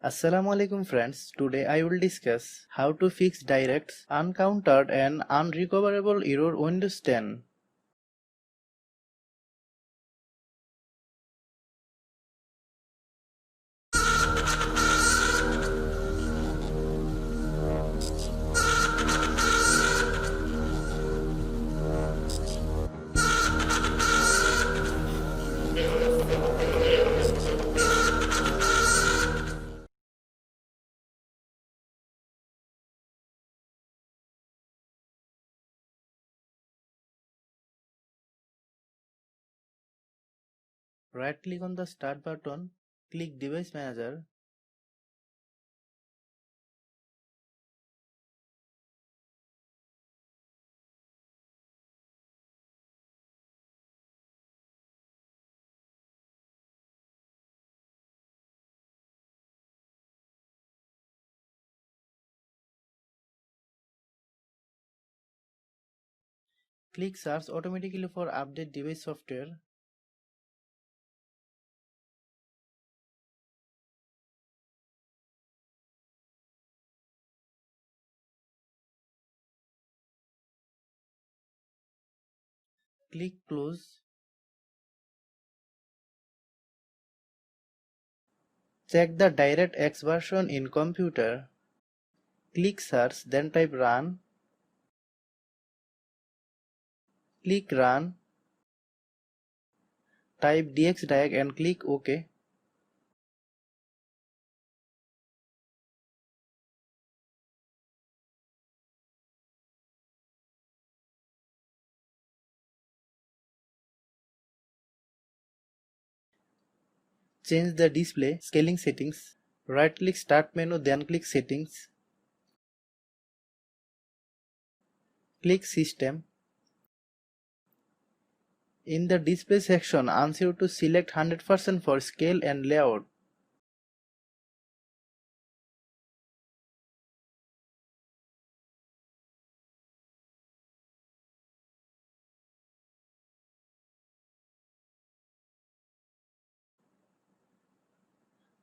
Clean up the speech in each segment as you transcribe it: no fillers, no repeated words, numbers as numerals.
Assalamu alaikum friends, today I will discuss how to fix DirectX uncountered and unrecoverable error Windows 10. Right click on the Start button, click Device Manager, click Search automatically for Update Device Software, click Close, check the DirectX version in computer, click Search then type Run, click Run, type dxdirect and click OK. Change the display scaling settings, right click Start menu then click Settings, click System. In the display section, ask you to select 100% for scale and layout.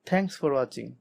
Thanks for watching.